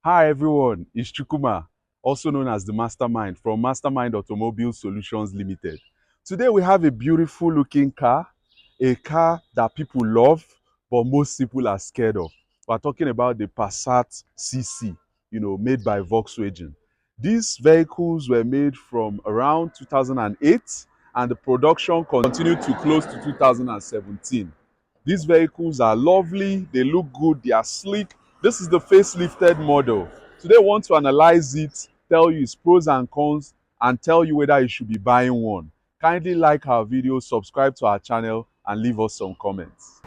Hi everyone, it's Chukuma, also known as the Mastermind from Mastermind Automobile Solutions Limited. Today we have a beautiful looking car, a car that people love, but most people are scared of. We're talking about the Passat CC, made by Volkswagen. These vehicles were made from around 2008 and the production continued to close to 2017. These vehicles are lovely, they look good, they are sleek. This is the facelifted model. Today I want to analyze it, tell you its pros and cons, and tell you whether you should be buying one. Kindly like our video, subscribe to our channel, and leave us some comments.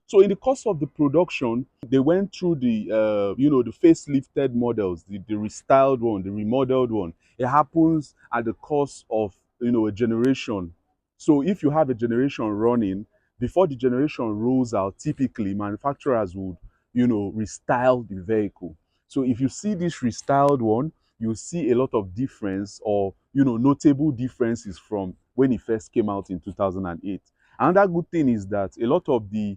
So in the course of the production, they went through the facelifted models, the restyled one, the remodeled one. It happens at the course of, a generation. So if you have a generation running, before the generation rolls out, typically manufacturers would, restyle the vehicle. So if you see this restyled one, you see a lot of difference or, notable differences from when it first came out in 2008. Another good thing is that a lot of the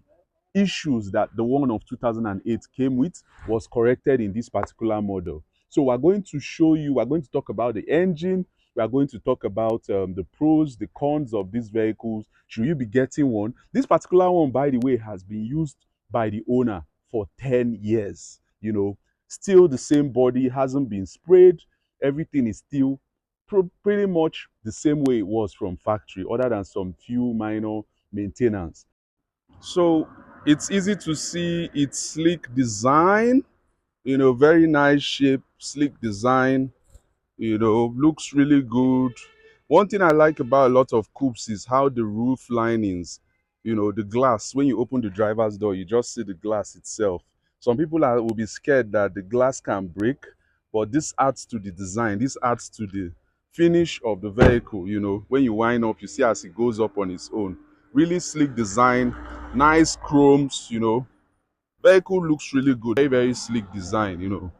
issues that the one of 2008 came with was corrected in this particular model. So we're going to show you, we're going to talk about the engine, we are going to talk about the pros, the cons of these vehicles. Should you be getting one? This particular one, by the way, has been used by the owner for 10 years. Still the same body, hasn't been sprayed. Everything is still pretty much the same way it was from factory, other than some few minor maintenance. So it's easy to see its sleek design, very nice shape, sleek design, looks really good. One thing I like about a lot of coupes is how the roof linings, the glass, when you open the driver's door, you just see the glass itself. Some people will be scared that the glass can break, but this adds to the design, this adds to the finish of the vehicle. When you wind up, you see as it goes up on its own. Really sleek design, nice chromes. Vehicle looks really good, very, very sleek design.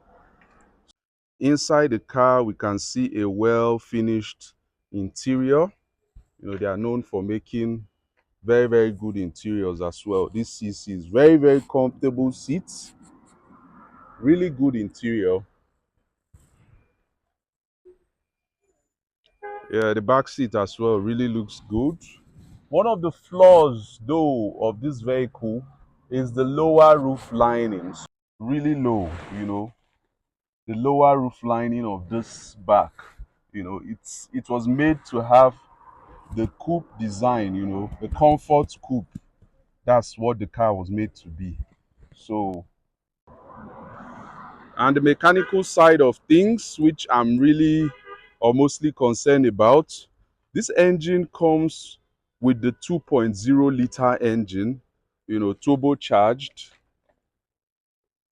Inside the car, we can see a well-finished interior. They are known for making very, very good interiors as well. This CC is very, very comfortable seats, really good interior. Yeah, the back seat as well really looks good. One of the flaws, though, of this vehicle is the lower roof linings. Really low, the lower roof lining of this back. It was made to have the coupe design, the comfort coupe. That's what the car was made to be. So, and the mechanical side of things, which I'm really or mostly concerned about, this engine comes with the 2.0-liter engine, turbocharged,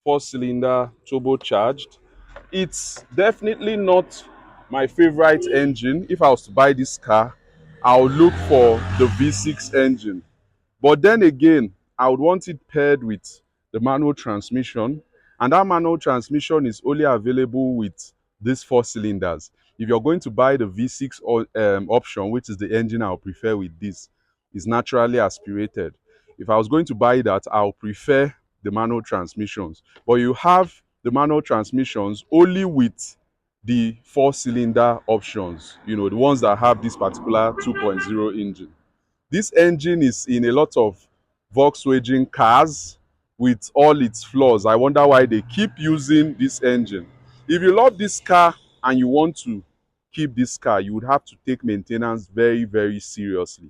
four-cylinder turbocharged. It's definitely not my favorite engine. If I was to buy this car, I would look for the V6 engine. But then again, I would want it paired with the manual transmission. And that manual transmission is only available with these four cylinders. If you're going to buy the V6 option, which is the engine I'll prefer with this, is naturally aspirated. If I was going to buy that, I'll prefer the manual transmissions. But you have the manual transmissions only with the four-cylinder options, the ones that have this particular 2.0 engine. This engine is in a lot of Volkswagen cars with all its flaws. I wonder why they keep using this engine. If you love this car and you want to keep this car, you would have to take maintenance very, very seriously.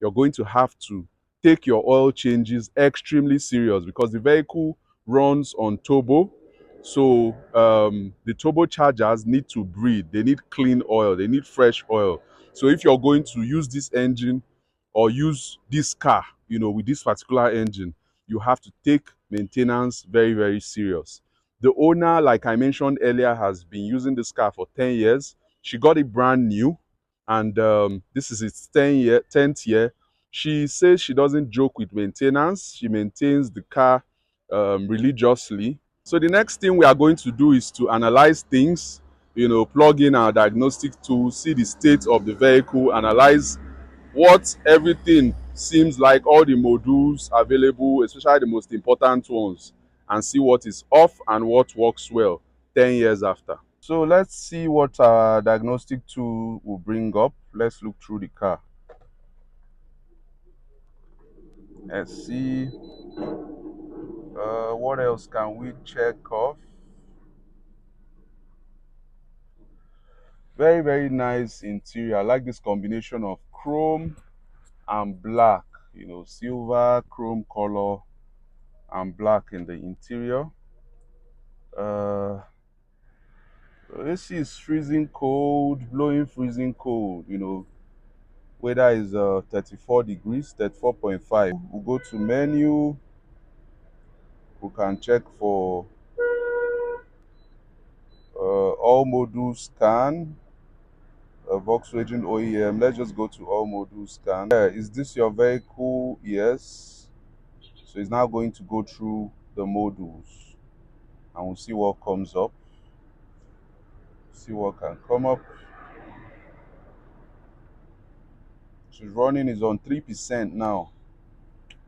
You're going to have to take your oil changes extremely serious because the vehicle runs on turbo. So the turbochargers need to breathe. They need clean oil. They need fresh oil. So if you're going to use this engine or use this car, with this particular engine, you have to take maintenance very, very serious. The owner, like I mentioned earlier, has been using this car for 10 years. She got it brand new, and this is its 10th year. She says she doesn't joke with maintenance. She maintains the car religiously. So the next thing we are going to do is to analyze things, plug in our diagnostic tool, see the state of the vehicle, analyze what everything seems like all the modules available, especially the most important ones, and see what is off and what works well 10 years after. So let's see what our diagnostic tool will bring up. Let's look through the car. Let's see. What else can we check off? Very, very nice interior. I like this combination of chrome and black. You know, silver, chrome color, and black in the interior. AC is freezing cold, blowing freezing cold. You know, weather is 34 degrees, 34.5. We'll go to menu. We can check for all modules scan. Volkswagen OEM. Let's just go to all modules scan. Yeah, is this your vehicle? Yes. So it's now going to go through the modules and we'll see what comes up. See what can come up. So running is on 3% now.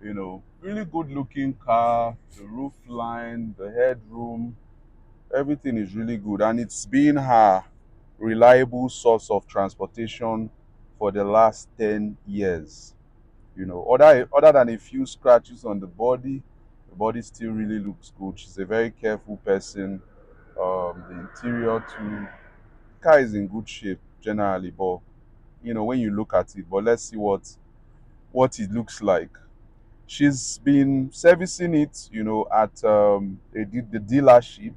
You know, really good looking car, the roof line, the headroom, everything is really good. And it's been her reliable source of transportation for the last 10 years. You know, other than a few scratches on the body still really looks good. She's a very careful person. The interior too, car is in good shape generally, but you know when you look at it. But let's see what it looks like. She's been servicing it, you know, at the dealership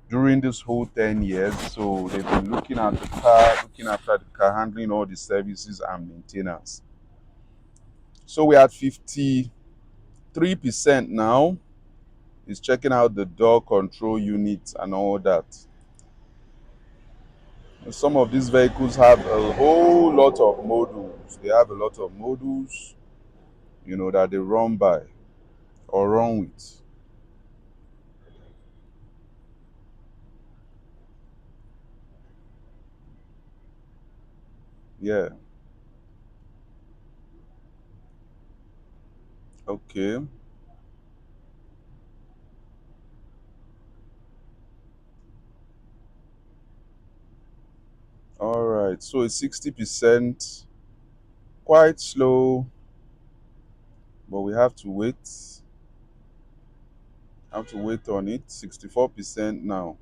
during this whole 10 years. So they've been looking at the car, looking after the car, handling all the services and maintenance. So we're at 53% now. Is checking out the door control unit and all that. Some of these vehicles have a whole lot of modules. They have a lot of modules, you know, that they run by or run with. Yeah. Okay. All right. So it's 60%, quite slow, but we have to wait. Have to wait on it. 64% now.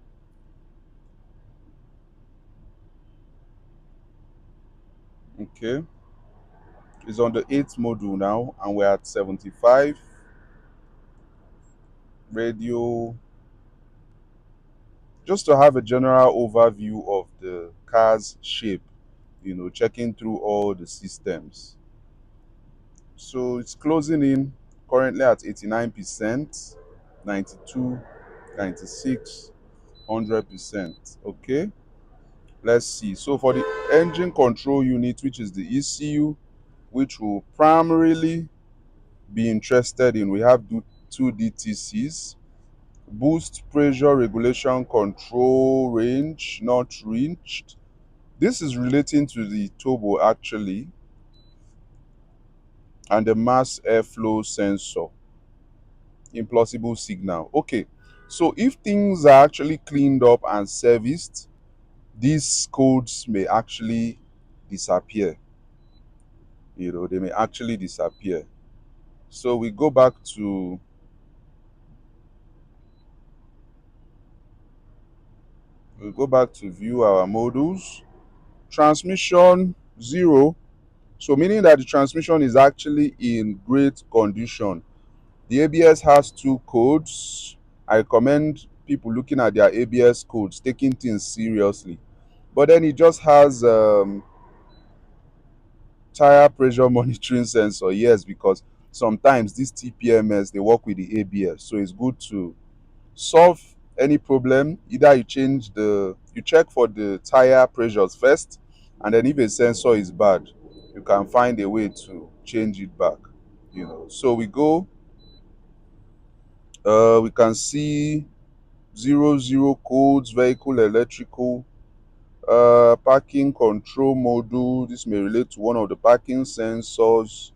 Okay. It's on the eighth module now, and we're at 75. Radio. Just to have a general overview of the car's shape, you know, checking through all the systems. So it's closing in currently at 89%, 92, 96, 100%. Okay, let's see. So for the engine control unit, which is the ECU, which will primarily be interested in, we have two DTCs. Boost pressure regulation control range not reached. This is relating to the turbo actually, and the mass airflow sensor. Implausible signal. Okay, so if things are actually cleaned up and serviced, these codes may actually disappear. You know, they may actually disappear. So we go back to view our modules. Transmission 0. So meaning that the transmission is actually in great condition. The ABS has two codes. I recommend people looking at their ABS codes, taking things seriously. But then it just has tire pressure monitoring sensor. Yes, because sometimes these TPMS they work with the ABS, so it's good to solve any problem. Either you check for the tire pressures first, and then if a sensor is bad, you can find a way to change it back. You know, so we can see 00 codes, vehicle electrical, parking control module. This may relate to one of the parking sensors.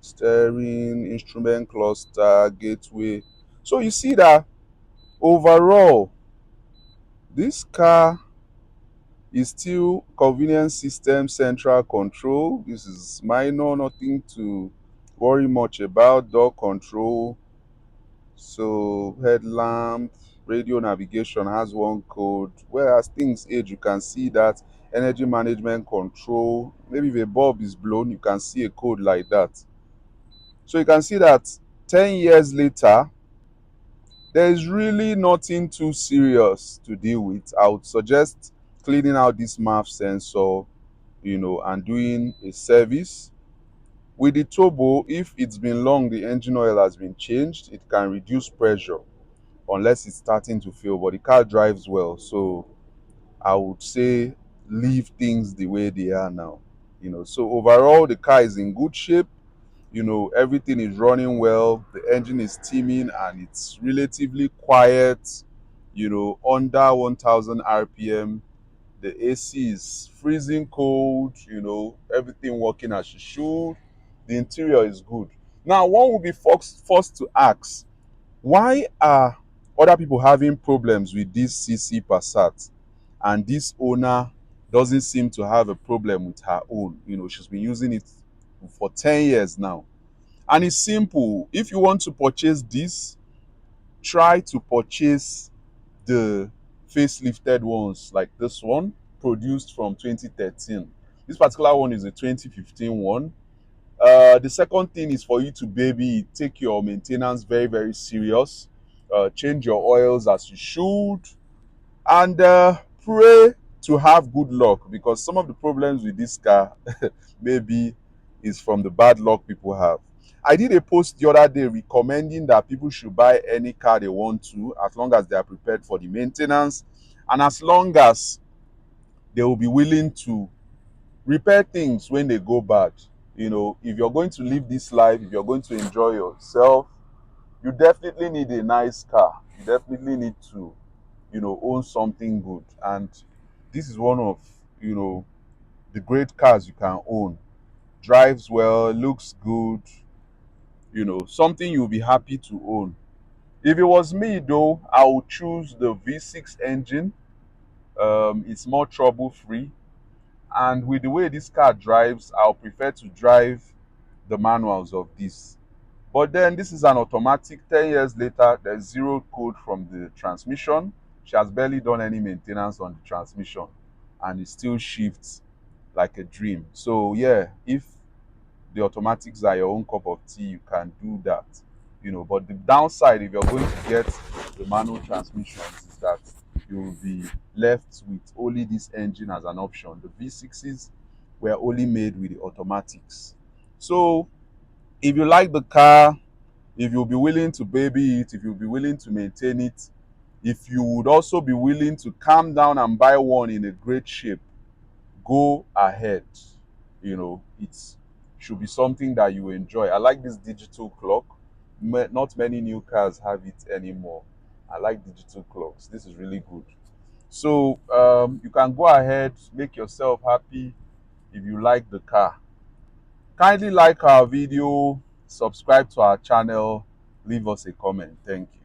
steering, instrument cluster, gateway. So you see that overall, this car is still convenience system central control. This is minor, nothing to worry much about. Door control, so headlamp, radio navigation has one code. Whereas things age, you can see that energy management control. Maybe if a bulb is blown, you can see a code like that. So you can see that 10 years later, there is really nothing too serious to deal with. I would suggest cleaning out this MAF sensor, and doing a service. With the turbo, if it's been long, the engine oil has been changed, it can reduce pressure unless it's starting to fail. But the car drives well, so I would say leave things the way they are now. So overall, the car is in good shape. Everything is running well. The engine is steaming and it's relatively quiet. Under 1,000 RPM. The AC is freezing cold. Everything working as it should. The interior is good. Now, one will be forced to ask, why are other people having problems with this CC Passat, and this owner doesn't seem to have a problem with her own? She's been using it for 10 years now. And it's simple. If you want to purchase this, try to purchase the facelifted ones like this one, produced from 2013. This particular one is a 2015 one. The second thing is for you to baby it. Take your maintenance very, very serious. Change your oils as you should, and pray to have good luck, because some of the problems with this car maybe is from the bad luck people have. I did a post the other day recommending that people should buy any car they want to, as long as they are prepared for the maintenance, and as long as they will be willing to repair things when they go bad. If you're going to live this life, if you're going to enjoy yourself, you definitely need a nice car. You definitely need to, own something good. And this is one of, the great cars you can own. Drives well, looks good, something you'll be happy to own. If it was me though, I would choose the V6 engine. It's more trouble free. And with the way this car drives, I'll prefer to drive the manuals of this. But then this is an automatic. 10 years later, there's zero code from the transmission. She has barely done any maintenance on the transmission, and it still shifts like a dream. So yeah, if the automatics are your own cup of tea, you can do that. But the downside, if you're going to get the manual transmissions, is that you will be left with only this engine as an option. The V6s were only made with the automatics. So if you like the car, if you'll be willing to baby it, if you'll be willing to maintain it, if you would also be willing to calm down and buy one in a great shape, go ahead. It should be something that you enjoy. I like this digital clock. Not many new cars have it anymore. I like digital clocks. This is really good. So you can go ahead, make yourself happy if you like the car. Kindly like our video, subscribe to our channel, leave us a comment. Thank you.